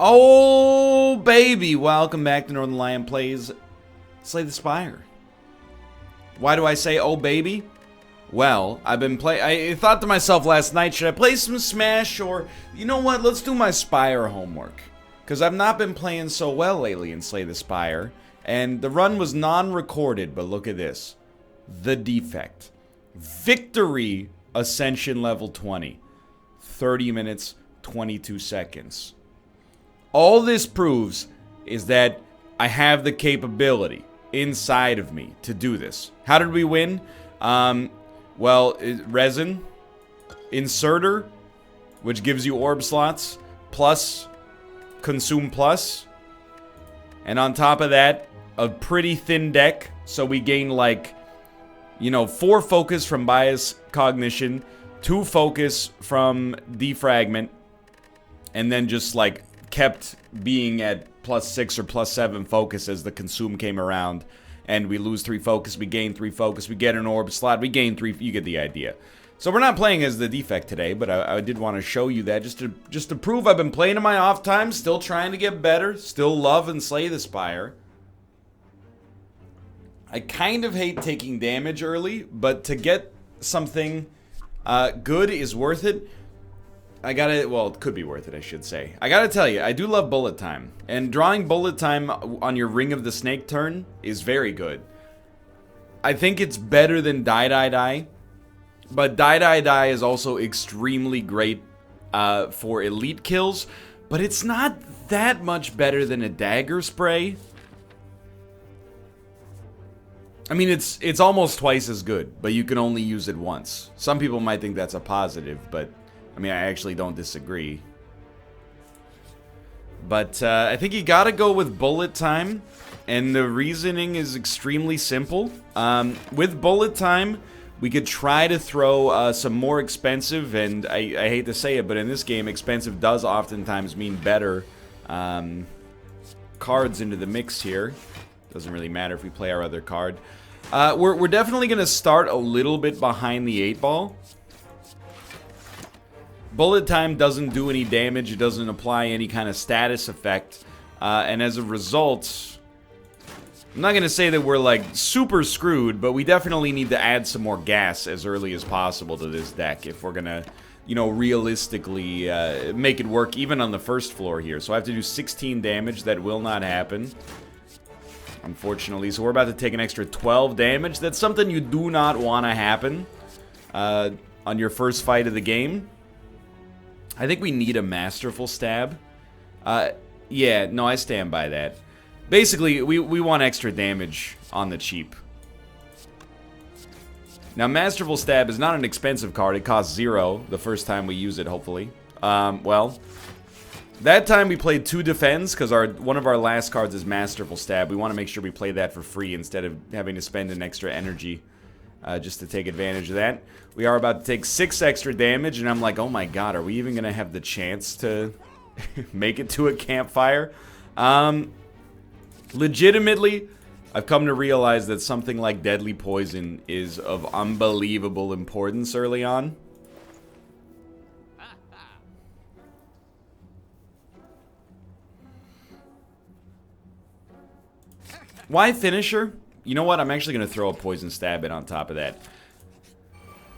Oh, baby. Welcome back to Northernlion Plays Slay the Spire. Why do I say, oh, baby? Well, I thought to myself last night, should I play some Smash or, you know what, let's do my Spire homework. Because I've not been playing so well lately in Slay the Spire. And the run was non-recorded, but look at this. The defect. Victory Ascension level 20. 30 minutes, 22 seconds. All this proves is that I have the capability inside of me to do this. How did we win? Well, resin, inserter, which gives you orb slots, plus consume plus, and on top of that, a pretty thin deck, so we gain like, you know, 4 focus from bias cognition, 2 focus from defragment, and then just like kept being at +6 or +7 focus as the consume came around. And we lose 3 focus, we gain 3 focus, we get an orb slot, we gain 3, you get the idea. So we're not playing as the defect today, but I did want to show you that just to prove I've been playing in my off time, still trying to get better, still love and Slay the Spire. I kind of hate taking damage early, but to get something good is worth it. Well, it could be worth it, I should say. I gotta tell you, I do love bullet time. And drawing bullet time on your Ring of the Snake turn is very good. I think it's better than Die Die Die. But Die Die Die is also extremely great for elite kills. But it's not that much better than a dagger spray. I mean, it's almost twice as good, but you can only use it once. Some people might think that's a positive, but I mean, I actually don't disagree. But I think you gotta go with bullet time, and the reasoning is extremely simple. With bullet time, we could try to throw some more expensive, and I hate to say it, but in this game, expensive does oftentimes mean better cards into the mix here. Doesn't really matter if we play our other card. We're definitely gonna start a little bit behind the 8 ball. Bullet time doesn't do any damage, it doesn't apply any kind of status effect, and as a result, I'm not going to say that we're like super screwed, but we definitely need to add some more gas as early as possible to this deck if we're going to, you know, realistically make it work even on the first floor here. So I have to do 16 damage, that will not happen, unfortunately. So we're about to take an extra 12 damage. That's something you do not want to happen on your first fight of the game. I think we need a Masterful Stab. Yeah, no, I stand by that. Basically, we want extra damage on the cheap. Now, Masterful Stab is not an expensive card. It costs 0 the first time we use it, hopefully. Well, that time we played 2 defense, because one of our last cards is Masterful Stab. We want to make sure we play that for free instead of having to spend an extra energy. Just to take advantage of that. We are about to take 6 extra damage, and I'm like, oh my god, are we even going to have the chance to make it to a campfire? Legitimately, I've come to realize that something like Deadly Poison is of unbelievable importance early on. Why Finisher? You know what? I'm actually going to throw a Poison Stab in on top of that.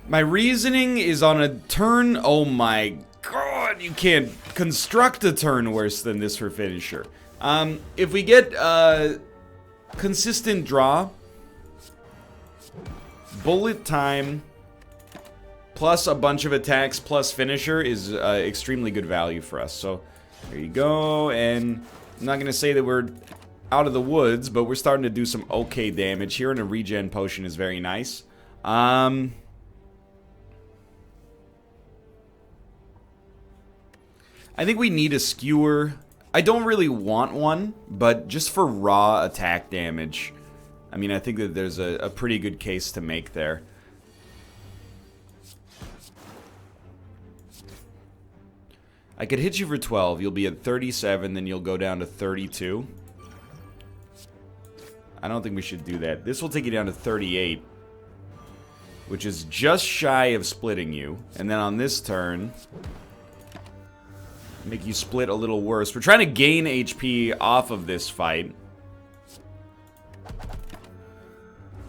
My reasoning is on a turn... Oh my god, you can't construct a turn worse than this for Finisher. If we get consistent draw, bullet time, plus a bunch of attacks, plus Finisher is extremely good value for us. So, there you go, and I'm not going to say that we're out of the woods, but we're starting to do some okay damage here, and a regen potion is very nice. I think we need a skewer. I don't really want one, but just for raw attack damage, I mean, I think that there's a pretty good case to make there. I could hit you for 12, you'll be at 37, then you'll go down to 32. I don't think we should do that. This will take you down to 38, which is just shy of splitting you. And then on this turn, make you split a little worse. We're trying to gain HP off of this fight.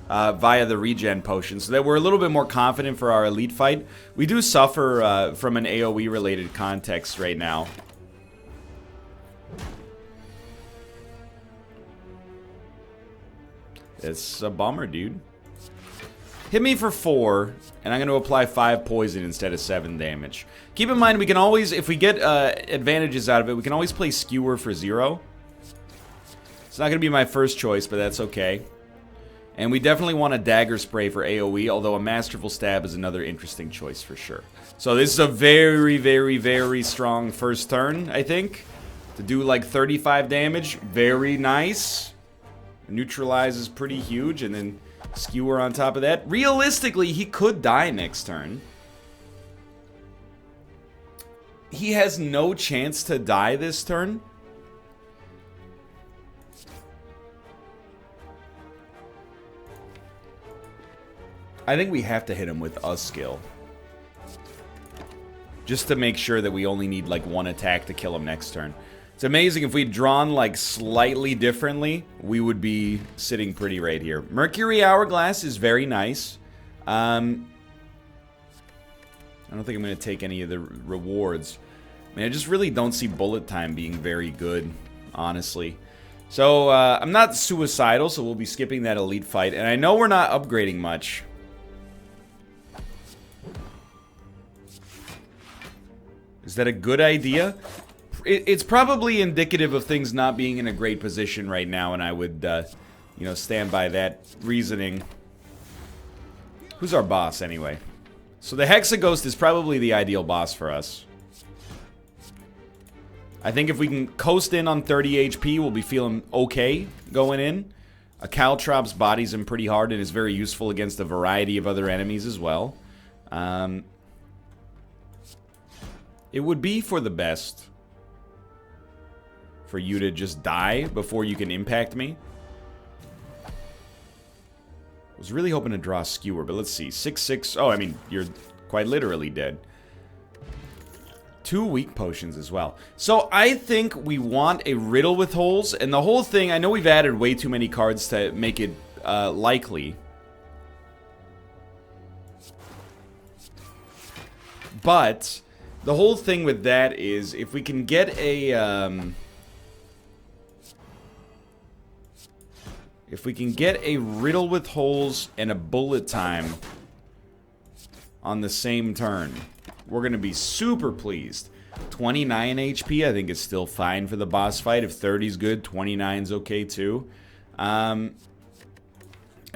Via the regen potion, so that we're a little bit more confident for our elite fight. We do suffer from an AoE related context right now. It's a bummer, dude. Hit me for 4, and I'm going to apply 5 poison instead of 7 damage. Keep in mind, we can always, if we get advantages out of it, we can always play Skewer for 0. It's not going to be my first choice, but that's okay. And we definitely want a Dagger Spray for AoE, although a Masterful Stab is another interesting choice for sure. So this is a very, very, very strong first turn, I think. To do like 35 damage, very nice. Neutralize is pretty huge, and then Skewer on top of that. Realistically, he could die next turn. He has no chance to die this turn. I think we have to hit him with a skill. Just to make sure that we only need like 1 attack to kill him next turn. It's amazing, if we'd drawn like slightly differently, we would be sitting pretty right here. Mercury Hourglass is very nice. I don't think I'm going to take any of the rewards. I mean, I just really don't see bullet time being very good, honestly. So, I'm not suicidal, so we'll be skipping that elite fight. And I know we're not upgrading much. Is that a good idea? It's probably indicative of things not being in a great position right now, and I would, you know, stand by that reasoning. Who's our boss, anyway? So the Hexaghost is probably the ideal boss for us. I think if we can coast in on 30 HP, we'll be feeling okay going in. A Caltrop's bodies him pretty hard and is very useful against a variety of other enemies as well. It would be for the best for you to just die before you can impact me. I was really hoping to draw Skewer, but let's see. 6/6. Oh, I mean, you're quite literally dead. 2 weak potions as well. So I think we want a Riddle with Holes, and the whole thing, I know we've added way too many cards to make it likely. But the whole thing with that is, if we can get a if we can get a Riddle with Holes and a Bullet Time on the same turn, we're going to be super pleased. 29 HP, I think it's still fine for the boss fight. If 30's good, 29's okay too. I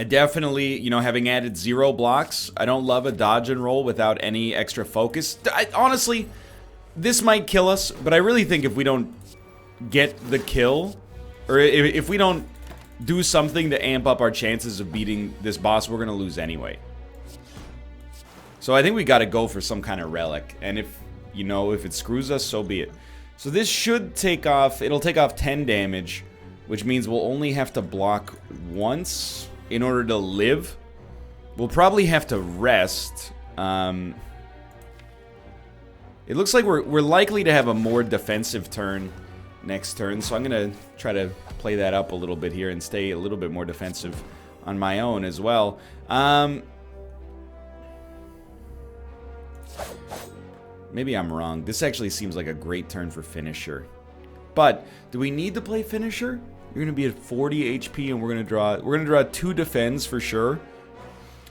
definitely, you know, having added 0 blocks, I don't love a dodge and roll without any extra focus. Honestly, this might kill us, but I really think if we don't get the kill, or if we don't do something to amp up our chances of beating this boss, we're going to lose anyway. So I think we got to go for some kind of relic, and if, you know, if it screws us, so be it. So this should take off, it'll take off 10 damage, which means we'll only have to block once in order to live. We'll probably have to rest. It looks like we're likely to have a more defensive turn next turn, so I'm going to try to play that up a little bit here and stay a little bit more defensive on my own as well. Maybe I'm wrong. This actually seems like a great turn for Finisher. But do we need to play Finisher? You're gonna be at 40 HP and we're gonna draw 2 defends for sure.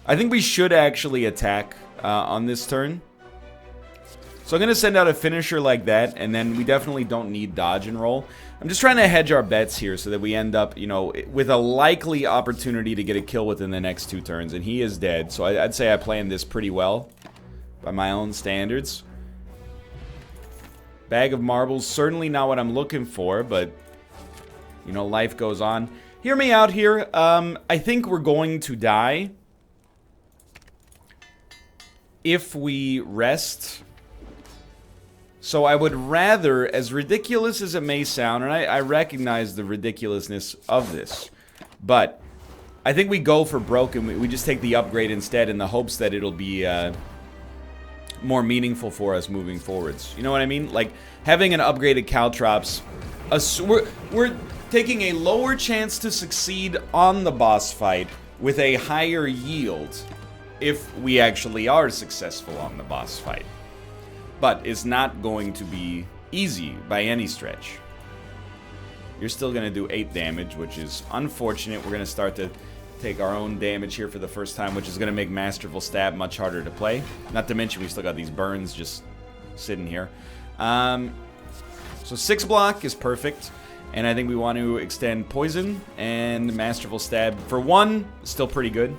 I think we should actually attack on this turn. So I'm gonna send out a Finisher like that, and then we definitely don't need dodge and roll. I'm just trying to hedge our bets here so that we end up, you know, with a likely opportunity to get a kill within the next 2 turns, and he is dead. So I'd say I planned this pretty well by my own standards. Bag of Marbles, certainly not what I'm looking for, but, you know, life goes on. Hear me out here. I think we're going to die if we rest. So I would rather, as ridiculous as it may sound, and I recognize the ridiculousness of this, but I think we go for broken. We just take the upgrade instead in the hopes that it'll be more meaningful for us moving forwards. You know what I mean? Like, having an upgraded Caltrops, we're taking a lower chance to succeed on the boss fight with a higher yield if we actually are successful on the boss fight. But it's not going to be easy by any stretch. You're still going to do 8 damage, which is unfortunate. We're going to start to take our own damage here for the first time, which is going to make Masterful Stab much harder to play. Not to mention we still got these burns just sitting here. So 6 block is perfect. And I think we want to extend Poison and Masterful Stab. For 1, still pretty good.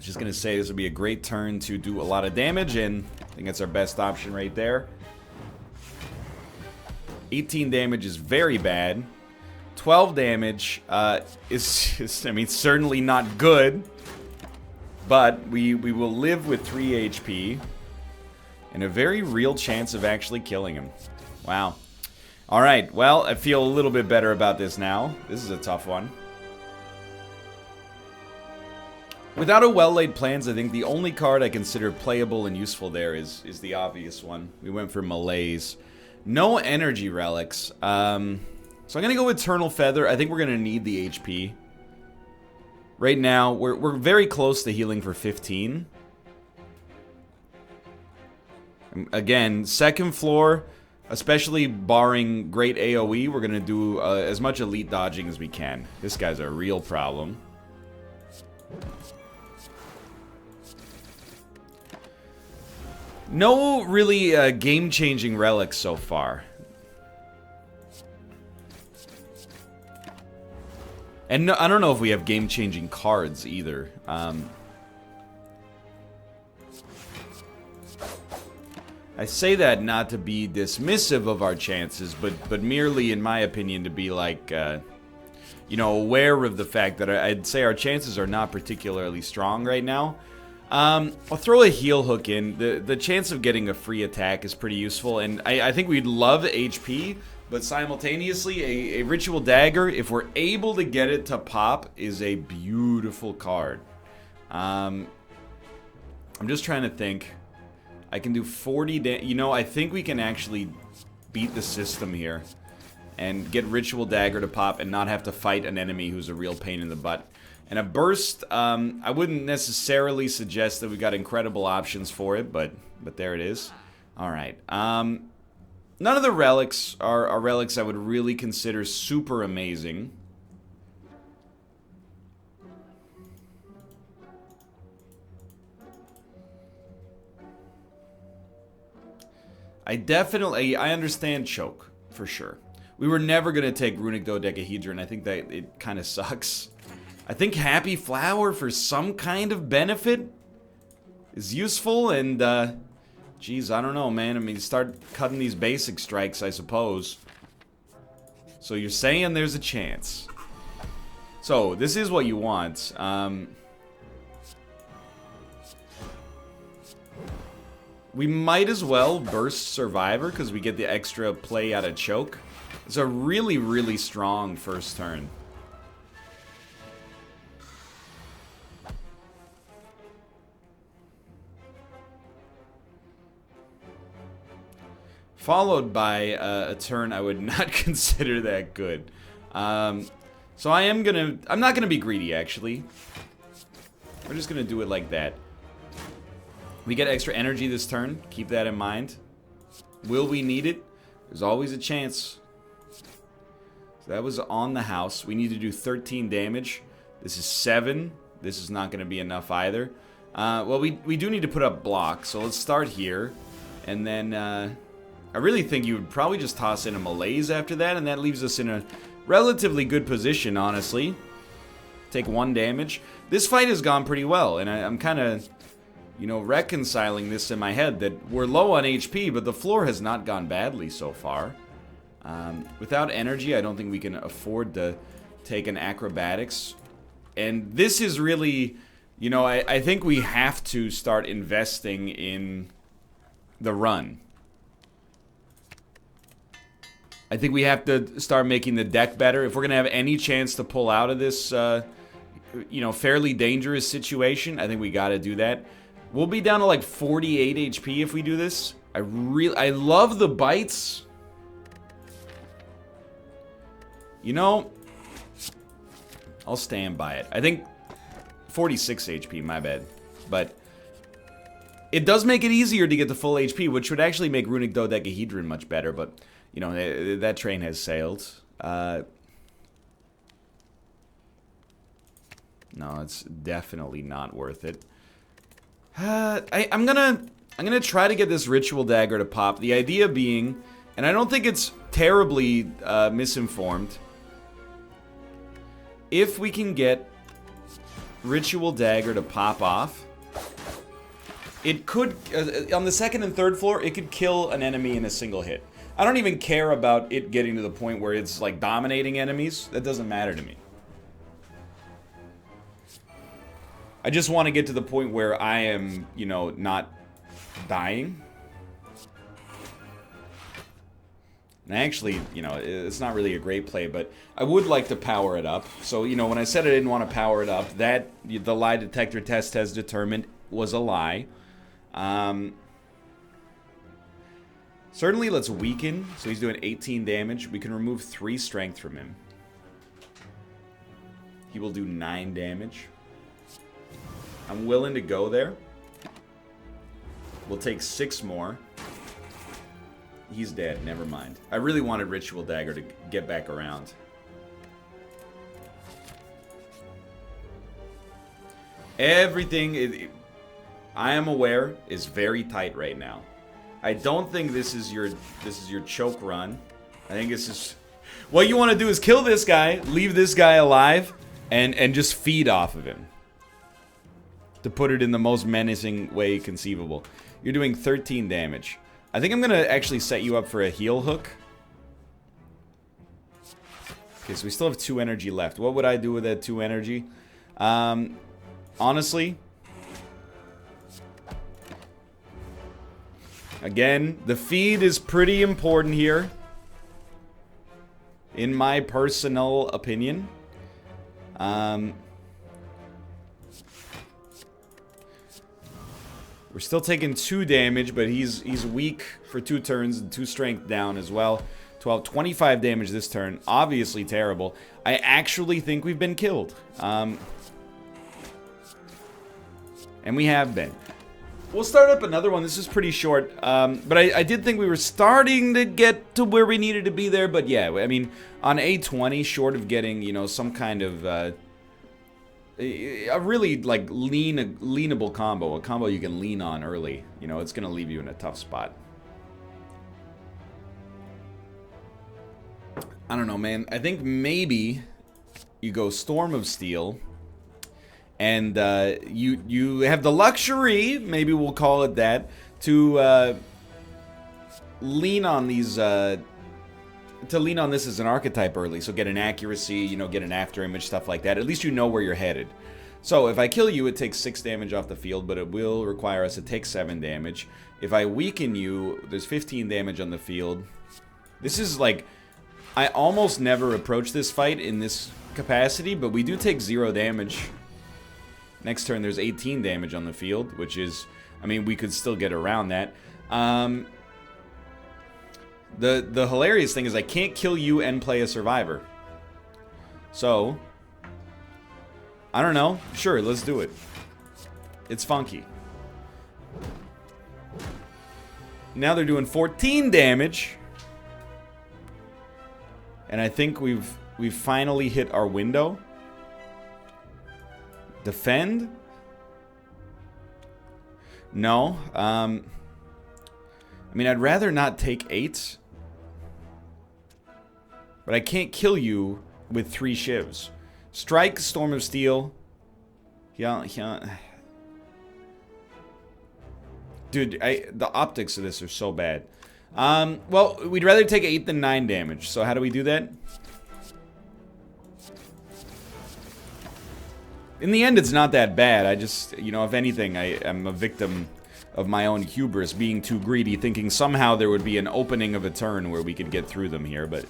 Just going to say this will be a great turn to do a lot of damage, and I think that's our best option right there. 18 damage is very bad. 12 damage is I mean, certainly not good. But we will live with 3 HP. And a very real chance of actually killing him. Wow. Alright, well, I feel a little bit better about this now. This is a tough one. Without a well-laid plans, I think the only card I consider playable and useful there is the obvious one. We went for Malaise. No energy relics. So I'm going to go with Eternal Feather. I think we're going to need the HP. Right now, we're very close to healing for 15. Again, second floor, especially barring great AoE, we're going to do as much elite dodging as we can. This guy's a real problem. No really game-changing relics so far. And no, I don't know if we have game-changing cards either. I say that not to be dismissive of our chances, but merely, in my opinion, to be like, you know, aware of the fact that I'd say our chances are not particularly strong right now. I'll throw a heal hook in. The chance of getting a free attack is pretty useful, and I think we'd love HP, but simultaneously, a Ritual Dagger, if we're able to get it to pop, is a beautiful card. I'm just trying to think. I can do 40 damage. You know, I think we can actually beat the system here and get Ritual Dagger to pop and not have to fight an enemy who's a real pain in the butt. And a burst, I wouldn't necessarily suggest that we got incredible options for it, but there it is. All right. None of the relics are relics I would really consider super amazing. I understand Choke, for sure. We were never going to take Runic Dodecahedron. I think that it kind of sucks. I think Happy Flower for some kind of benefit is useful, and, geez, I don't know, man. I mean, start cutting these basic strikes, I suppose. So you're saying there's a chance. So, this is what you want. We might as well burst Survivor because we get the extra play out of Choke. It's a really, really strong first turn. Followed by a turn I would not consider that good. So I'm not gonna be greedy, actually. We're just gonna do it like that. We get extra energy this turn. Keep that in mind. Will we need it? There's always a chance. So that was on the house. We need to do 13 damage. This is 7. This is not going to be enough either. Well, we do need to put up blocks. So let's start here. And then I really think you would probably just toss in a Malaise after that. And that leaves us in a relatively good position, honestly. Take 1 damage. This fight has gone pretty well. And I'm kind of, you know, reconciling this in my head that we're low on HP, but the floor has not gone badly so far. Without energy, I don't think we can afford to take an acrobatics. And this is really, you know, I think we have to start investing in the run. I think we have to start making the deck better. If we're going to have any chance to pull out of this you know, fairly dangerous situation. I think we gotta do that. We'll be down to like 48 HP if we do this. I love the bites. You know, I'll stand by it. I think 46 HP, my bad. But it does make it easier to get the full HP, which would actually make Runic Dodecahedron much better, but, you know, that train has sailed. No, it's definitely not worth it. I'm gonna try to get this Ritual Dagger to pop. The idea being, and I don't think it's terribly misinformed, if we can get Ritual Dagger to pop off, it could, on the second and third floor, it could kill an enemy in a single hit. I don't even care about it getting to the point where it's like dominating enemies. That doesn't matter to me. I just want to get to the point where I am, you know, not dying. And actually, you know, it's not really a great play, but I would like to power it up. So, you know, when I said I didn't want to power it up, that the lie detector test has determined was a lie. Certainly, let's weaken. So he's doing 18 damage. We can remove 3 strength from him. He will do 9 damage. I'm willing to go there. We'll take 6 more. He's dead, never mind. I really wanted Ritual Dagger to get back around. Everything, I am aware, is very tight right now. I don't think this is your choke run. I think this is... What you want to do is kill this guy, leave this guy alive, and just feed off of him. To put it in the most menacing way conceivable. You're doing 13 damage. I think I'm going to actually set you up for a heal hook. Okay, so we still have 2 energy left. What would I do with that 2 energy? Honestly, again, the feed is pretty important here, in my personal opinion. We're still taking 2 damage, but he's weak for 2 turns and 2 strength down as well. 25 damage this turn. Obviously terrible. I actually think we've been killed. And we have been. We'll start up another one. This is pretty short. But I did think we were starting to get to where we needed to be there. But yeah, I mean, on A20, short of getting, you know, some kind of... a really, like, leanable combo. A combo you can lean on early. You know, it's going to leave you in a tough spot. I don't know, man. I think maybe you go Storm of Steel. And you have the luxury, maybe we'll call it that, to lean on these... to lean on this as an archetype early, so get an accuracy, you know, get an after image, stuff like that. At least you know where you're headed. So if I kill you, it takes 6 damage off the field, but it will require us to take 7 damage. If I weaken you, there's 15 damage on the field. This is like, I almost never approach this fight in this capacity, but we do take 0 damage. Next turn, there's 18 damage on the field, which is, I mean, we could still get around that. The hilarious thing is I can't kill you and play a survivor. So, I don't know. Sure, let's do it. It's funky. Now they're doing 14 damage. And I think we've finally hit our window. Defend? No. I mean, I'd rather not take 8. But I can't kill you with 3 shivs. Strike, Storm of Steel. Yeah. Dude, the optics of this are so bad. Well, we'd rather take 8 than 9 damage. So how do we do that? In the end, it's not that bad. I just, you know, if anything, I am a victim of my own hubris, being too greedy, thinking somehow there would be an opening of a turn where we could get through them here, but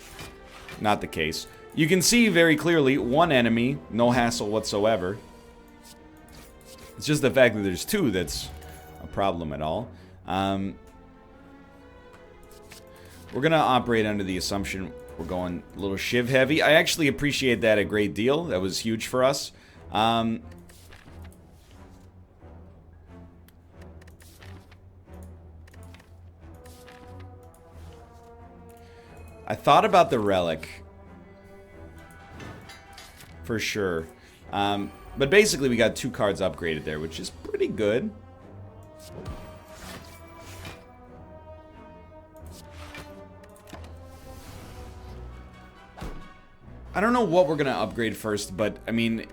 not the case. You can see very clearly one enemy, no hassle whatsoever. It's just the fact that there's two that's a problem at all. We're going to operate under the assumption we're going a little shiv heavy. I actually appreciate that a great deal. That was huge for us. I thought about the relic. For sure. But basically we got 2 cards upgraded there, which is pretty good. I don't know what we're going to upgrade first, but, I mean,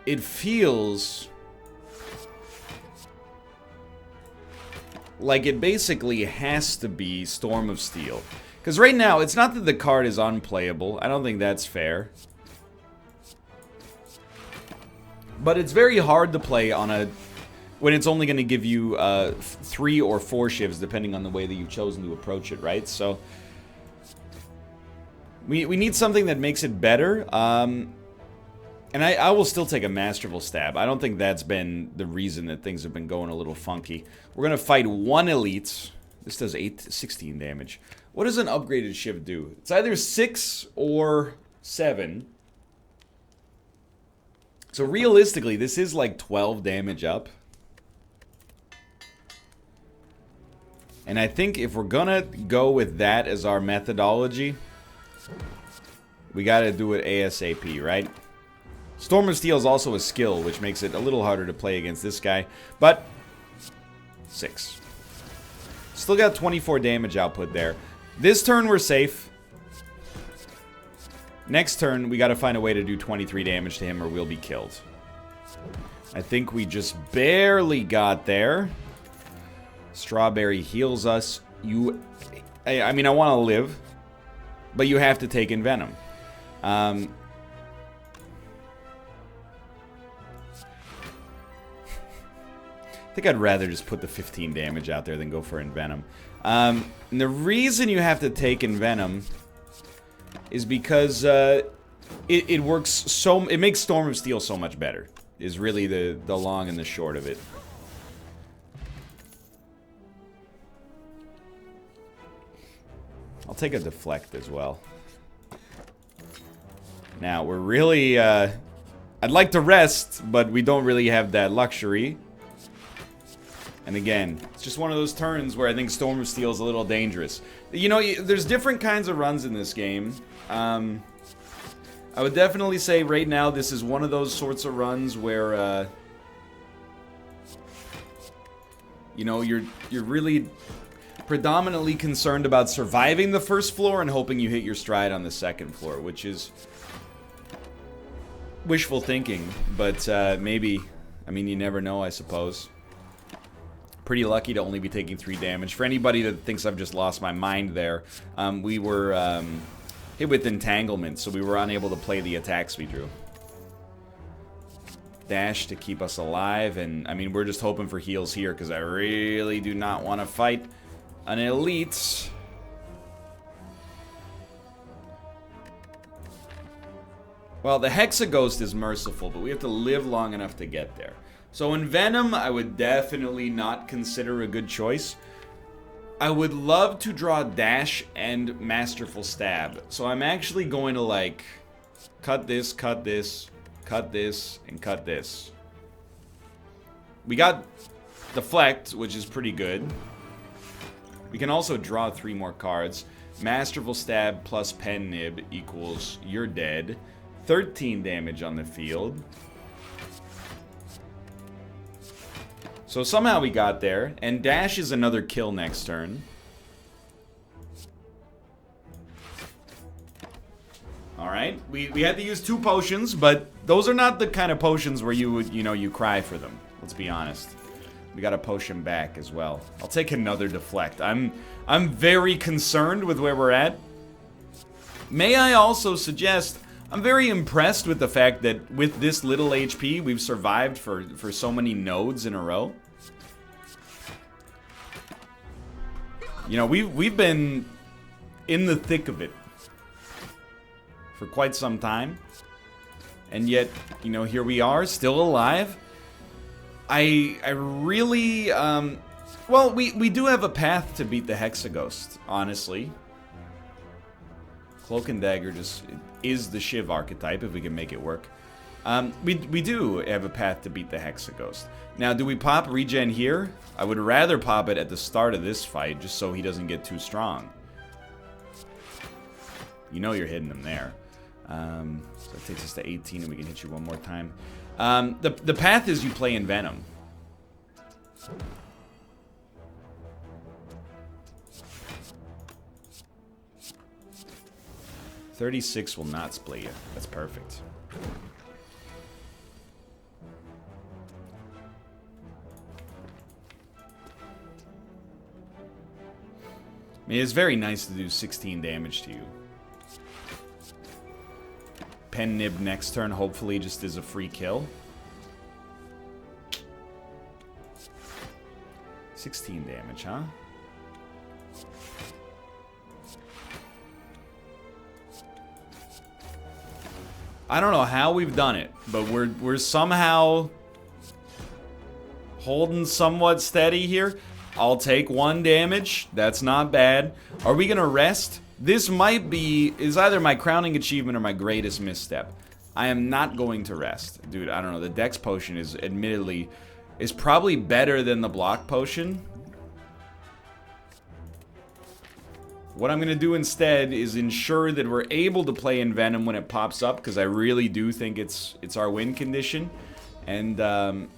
it feels like it basically has to be Storm of Steel. Because right now, it's not that the card is unplayable. I don't think that's fair. But it's very hard to play on a... when it's only going to give you 3 or 4 shivs, depending on the way that you've chosen to approach it, right? So... We need something that makes it better, and I will still take a Masterful Stab. I don't think that's been the reason that things have been going a little funky. We're going to fight 1 elite. This does 16 damage. What does an upgraded shiv do? It's either 6 or 7. So realistically, this is like 12 damage up. And I think if we're going to go with that as our methodology... we gotta do it ASAP, right? Storm of Steel is also a skill, which makes it a little harder to play against this guy. But 6. Still got 24 damage output there. This turn we're safe. Next turn we gotta find a way to do 23 damage to him or we'll be killed. I think we just barely got there. Strawberry heals us. I mean, I want to live. But you have to take Envenom. I think I'd rather just put the 15 damage out there than go for Envenom. And the reason you have to take Envenom is because it works so... it makes Storm of Steel so much better. Is really the long and the short of it. I'll take a deflect as well. Now, we're really, I'd like to rest, but we don't really have that luxury. And again, it's just one of those turns where I think Storm of Steel is a little dangerous. You know, there's different kinds of runs in this game. I would definitely say right now this is one of those sorts of runs where, you know, you're really... predominantly concerned about surviving the first floor and hoping you hit your stride on the second floor, which is wishful thinking, but maybe, I mean, you never know, I suppose. Pretty lucky to only be taking 3 damage. For anybody that thinks I've just lost my mind there, we were hit with entanglement, so we were unable to play the attacks we drew. Dash to keep us alive, and I mean, we're just hoping for heals here, because I really do not want to fight an elite. Well, the Hexaghost is merciful, but we have to live long enough to get there. So Envenom, I would definitely not consider a good choice. I would love to draw Dash and Masterful Stab. So I'm actually going to, like, cut this, cut this, cut this, and cut this. We got Deflect, which is pretty good. We can also draw 3 more cards. Masterful Stab plus Pen Nib equals you're dead. 13 damage on the field. So somehow we got there. And Dash is another kill next turn. Alright, we had to use 2 potions, but those are not the kind of potions where you would, you know, you cry for them. Let's be honest. We got a potion back as well. I'll take another deflect. I'm very concerned with where we're at. May I also suggest, I'm very impressed with the fact that with this little HP, we've survived for so many nodes in a row. You know, we've been in the thick of it for quite some time. And yet, you know, here we are, still alive. I really, well, we do have a path to beat the Hexaghost, honestly. Cloak and Dagger just is the Shiv archetype, if we can make it work. We do have a path to beat the Hexaghost. Now, do we pop regen here? I would rather pop it at the start of this fight, just so he doesn't get too strong. You know you're hitting him there. So that takes us to 18, and we can hit you one more time. The path is you play in Venom. $36 will not split you. That's perfect. I mean, it's very nice to do 16 damage to you. Pen Nib next turn, hopefully, just is a free kill. 16 damage, huh? I don't know how we've done it, but we're somehow holding somewhat steady here. I'll take 1 damage. That's not bad. Are we gonna rest? This is either my crowning achievement or my greatest misstep. I am not going to rest. Dude, I don't know. The Dex potion is admittedly probably better than the block potion. What I'm going to do instead is ensure that we're able to play in Venom when it pops up, because I really do think it's our win condition. And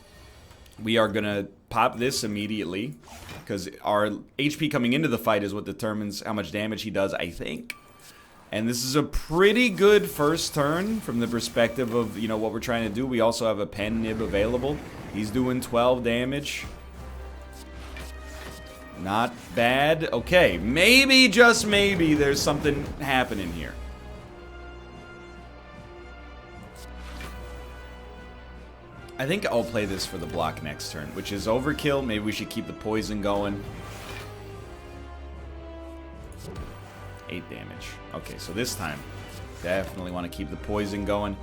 we are going to pop this immediately, because our HP coming into the fight is what determines how much damage he does, I think. And this is a pretty good first turn from the perspective of, you know, what we're trying to do. We also have a Pen Nib available. He's doing 12 damage. Not bad. Okay, maybe, just maybe, there's something happening here. I think I'll play this for the block next turn, which is overkill. Maybe we should keep the poison going. 8 damage. Okay, so this time, definitely want to keep the poison going.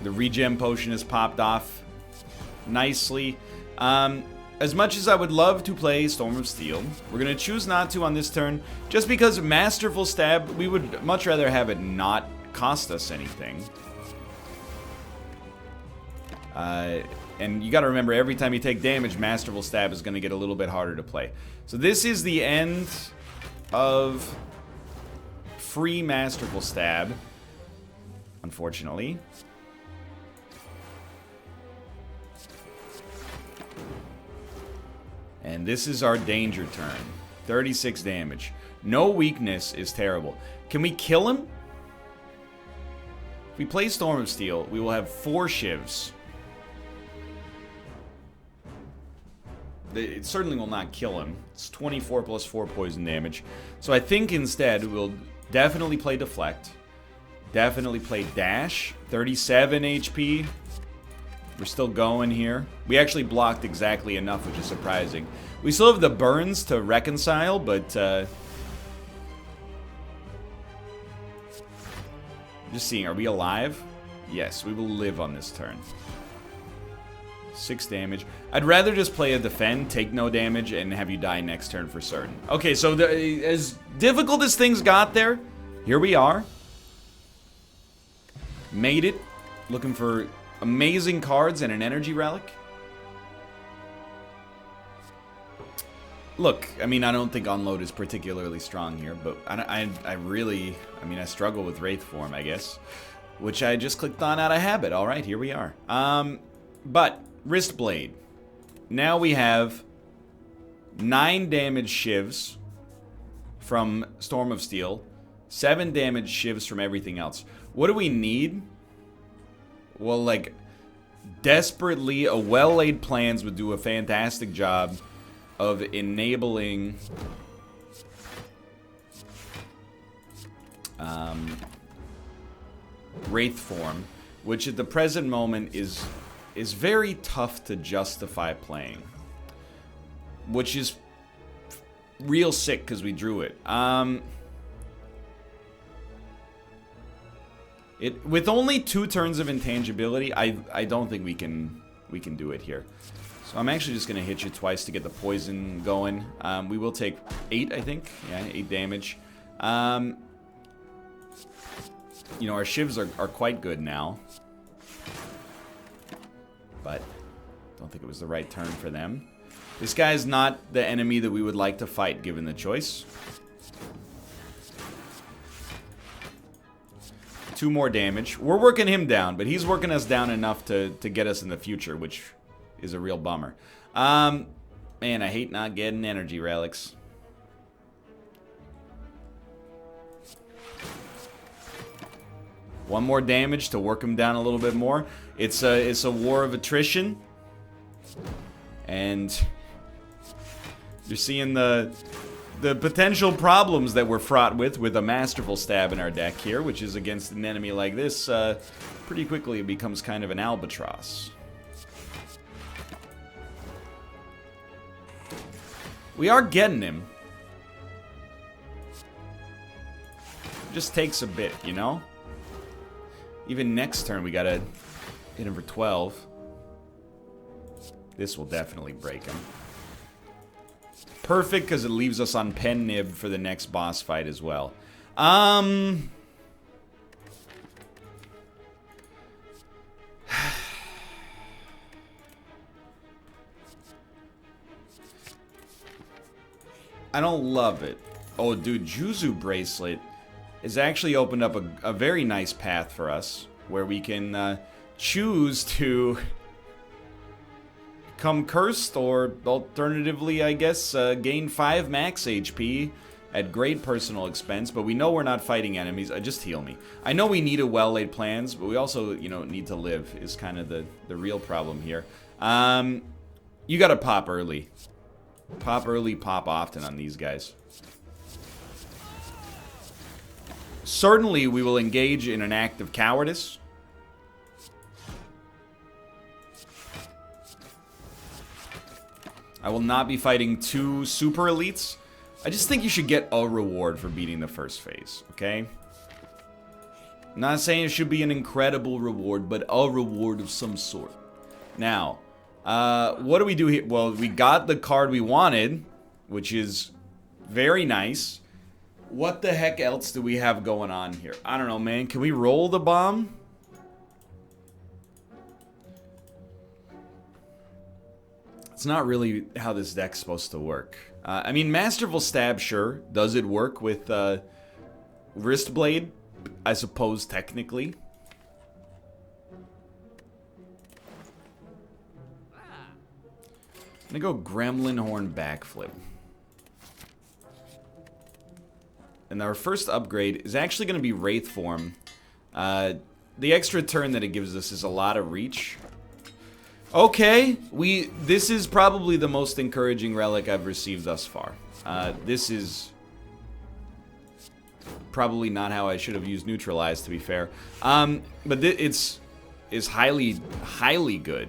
The regen potion has popped off nicely. As much as I would love to play Storm of Steel, we're going to choose not to on this turn, just because Masterful Stab, we would much rather have it not cost us anything. And you got to remember, every time you take damage, Masterful Stab is going to get a little bit harder to play. So this is the end of free Masterful Stab, unfortunately. And this is our danger turn. 36 damage. No weakness is terrible. Can we kill him? If we play Storm of Steel, we will have 4 shivs. It certainly will not kill him. It's 24 plus 4 poison damage. So I think instead we'll definitely play Deflect. Definitely play Dash. 37 HP. We're still going here. We actually blocked exactly enough, which is surprising. We still have the burns to reconcile, but just seeing, are we alive? Yes, we will live on this turn. 6 damage. I'd rather just play a defend, take no damage, and have you die next turn for certain. Okay, so as difficult as things got there, here we are. Made it. Looking for amazing cards and an energy relic. Look, I mean, I don't think Unload is particularly strong here, but I really, I mean, I struggle with Wraith form, I guess, which I just clicked on out of habit. All right, here we are. But Wrist Blade. Now we have 9 damage shivs from Storm of Steel, 7 damage shivs from everything else. What do we need? Well, like, desperately, a well-laid plans would do a fantastic job of enabling Wraith form, which at the present moment is very tough to justify playing, which is real sick because we drew it. With only 2 turns of intangibility, I don't think we can do it here. So I'm actually just gonna hit you twice to get the poison going. We will take 8, I think. Yeah, 8 damage. You know, our shivs are quite good now. But don't think it was the right turn for them. This guy's not the enemy that we would like to fight, given the choice. 2 more damage. We're working him down, but he's working us down enough to get us in the future, which is a real bummer. Man, I hate not getting energy relics. One more damage to work him down a little bit more. It's a war of attrition. And you're seeing the potential problems that we're fraught with a masterful stab in our deck here, which is against an enemy like this, pretty quickly it becomes kind of an albatross. We are getting him. It just takes a bit, you know? Even next turn we gotta hit him for 12. This will definitely break him. Perfect, because it leaves us on pen nib for the next boss fight as well. I don't love it. Oh, dude, Juzu Bracelet has actually opened up a very nice path for us, where we can choose to become cursed, or alternatively, I guess, gain 5 max HP at great personal expense, but we know we're not fighting enemies. Just heal me. I know we need a well-laid plans, but we also, you know, need to live, is kind of the real problem here. You gotta pop early. Pop early, pop often on these guys. Certainly, we will engage in an act of cowardice. I will not be fighting 2 super elites. I just think you should get a reward for beating the first phase, okay? I'm not saying it should be an incredible reward, but a reward of some sort. Now, what do we do here? Well, we got the card we wanted, which is very nice. What the heck else do we have going on here? I don't know, man. Can we roll the bomb? It's not really how this deck's supposed to work. I mean, Masterful Stab, sure. Does it work with Wristblade? I suppose, technically. I'm gonna go Gremlin Horn Backflip. And our first upgrade is actually gonna be Wraith Form. The extra turn that it gives us is a lot of reach. Okay, this is probably the most encouraging relic I've received thus far. This is probably not how I should have used Neutralize, to be fair. But it's highly, highly good.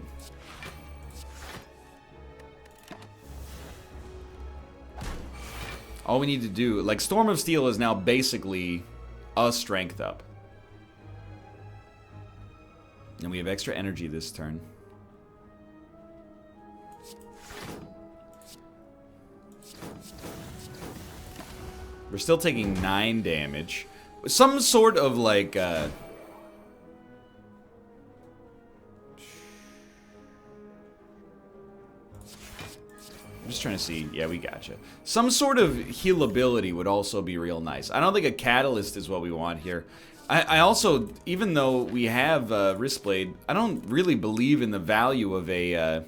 All we need to do, like, Storm of Steel is now basically a strength up. And we have extra energy this turn. We're still taking 9 damage. Some sort of, like, I'm just trying to see. Yeah, we gotcha. Some sort of healability would also be real nice. I don't think a catalyst is what we want here. I also, even though we have Wristblade, I don't really believe in the value of a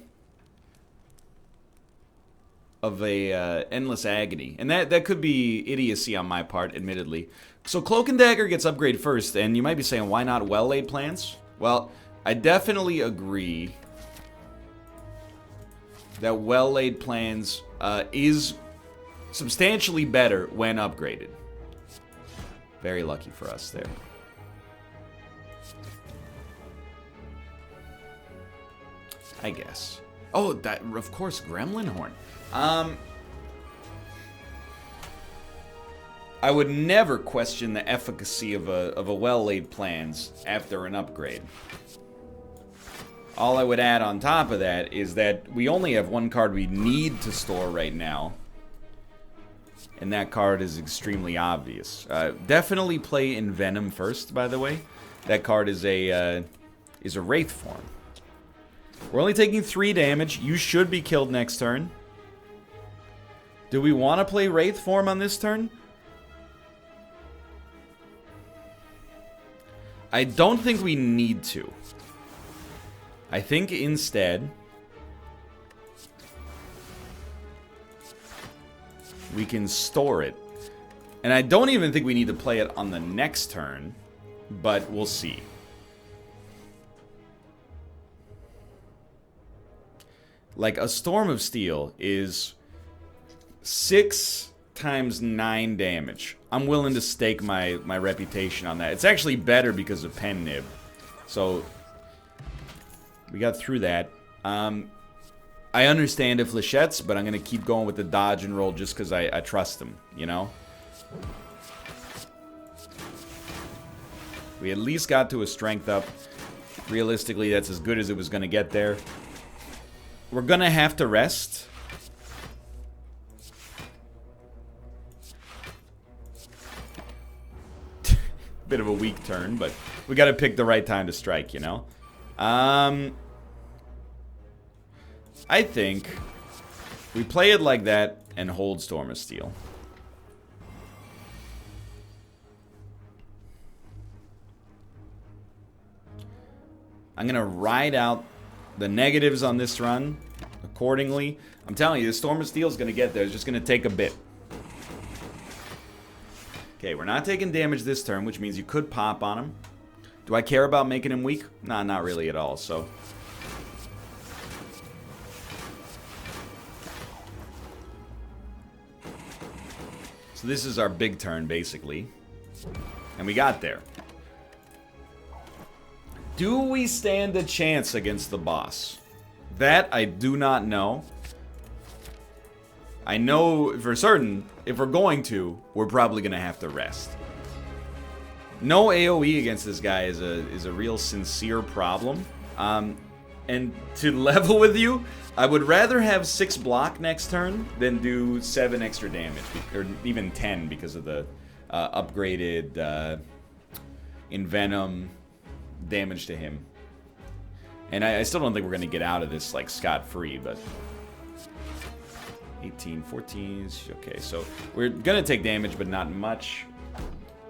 Endless Agony. And that could be idiocy on my part, admittedly. So Cloak and Dagger gets upgraded first, and you might be saying, why not well-laid plans? Well, I definitely agree that well-laid plans is substantially better when upgraded. Very lucky for us there. I guess. Oh, that, of course, Gremlin Horn. I would never question the efficacy of a well-laid plans after an upgrade. All I would add on top of that is that we only have one card we need to store right now. And that card is extremely obvious. Definitely play Envenom first, by the way. That card is a Wraith form. We're only taking 3 damage. You should be killed next turn. Do we want to play Wraith form on this turn? I don't think we need to. I think instead we can store it. And I don't even think we need to play it on the next turn, but we'll see. Like, a Storm of Steel is 6 times 9 damage. I'm willing to stake my reputation on that. It's actually better because of Pen Nib. So, we got through that. I understand if Flechettes, but I'm going to keep going with the dodge and roll just because I trust them, you know? We at least got to a strength up. Realistically, that's as good as it was going to get there. We're going to have to rest. Bit of a weak turn, but we got to pick the right time to strike, you know? I think we play it like that and hold Storm of Steel. I'm going to ride out the negatives on this run accordingly. I'm telling you, the Storm of Steel is going to get there. It's just going to take a bit. Okay, we're not taking damage this turn, which means you could pop on him. Do I care about making him weak? Nah, not really at all, so... So this is our big turn, basically. And we got there. Do we stand a chance against the boss? That I do not know. I know for certain, if we're going to, we're probably going to have to rest. No AoE against this guy is a real sincere problem. And to level with you, I would rather have 6 block next turn than do 7 extra damage, or even 10 because of the upgraded Envenom damage to him. And I still don't think we're going to get out of this like scot-free, but 18, 14, okay, so we're going to take damage, but not much.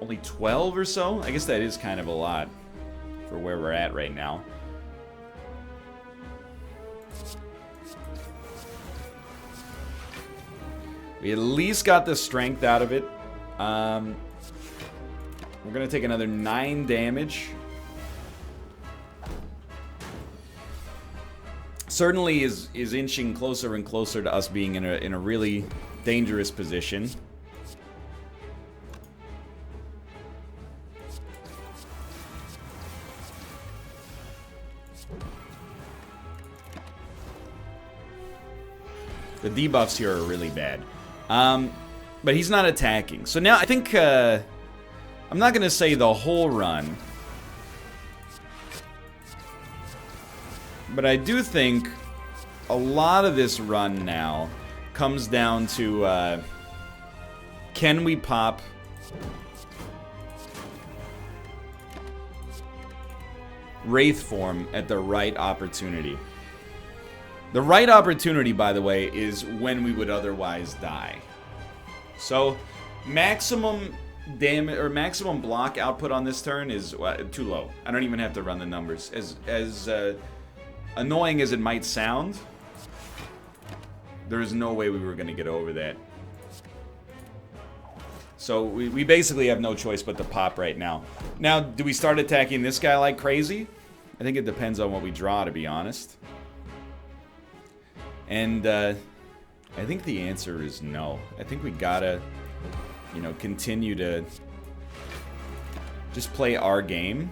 Only 12 or so? I guess that is kind of a lot for where we're at right now. We at least got the strength out of it. We're going to take another 9 damage. Certainly is inching closer and closer to us being in a really dangerous position. The debuffs here are really bad. But he's not attacking. So now I think I'm not going to say the whole run. But I do think a lot of this run now comes down to can we pop Wraith form at the right opportunity. The right opportunity, by the way, is when we would otherwise die. So maximum damage or maximum block output on this turn is too low. I don't even have to run the numbers. As annoying as it might sound, there is no way we were going to get over that. So we basically have no choice but to pop right now. Now, do we start attacking this guy like crazy? I think it depends on what we draw, to be honest. And I think the answer is no. I think we gotta, you know, continue to just play our game.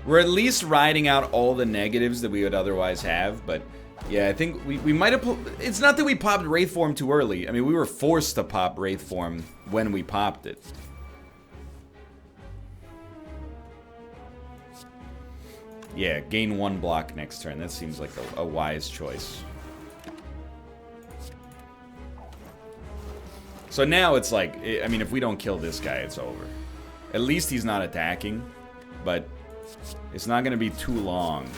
We're at least riding out all the negatives that we would otherwise have, but Yeah, I think we might have... It's not that we popped Wraith Form too early. I mean, we were forced to pop Wraith Form when we popped it. Yeah, gain 1 block next turn. That seems like a wise choice. So now it's like... I mean, if we don't kill this guy, it's over. At least he's not attacking. But it's not going to be too long.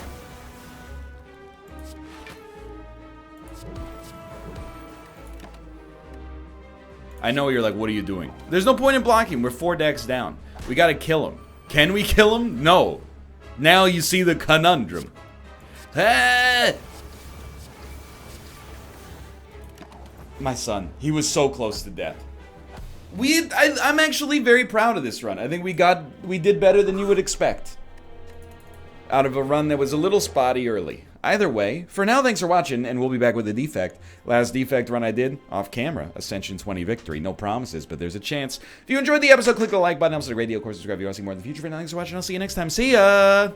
I know you're like, what are you doing? There's no point in blocking. We're 4 decks down. We gotta kill him. Can we kill him? No. Now you see the conundrum. Ah! My son, he was so close to death. I'm actually very proud of this run. I think we did better than you would expect. Out of a run that was a little spotty early. Either way, for now, thanks for watching, and we'll be back with a defect. Last defect run I did, off camera, Ascension 20 victory. No promises, but there's a chance. If you enjoyed the episode, click the like button. Helps us a great deal. Of course, subscribe if you want to see more in the future. For now, thanks for watching. I'll see you next time. See ya!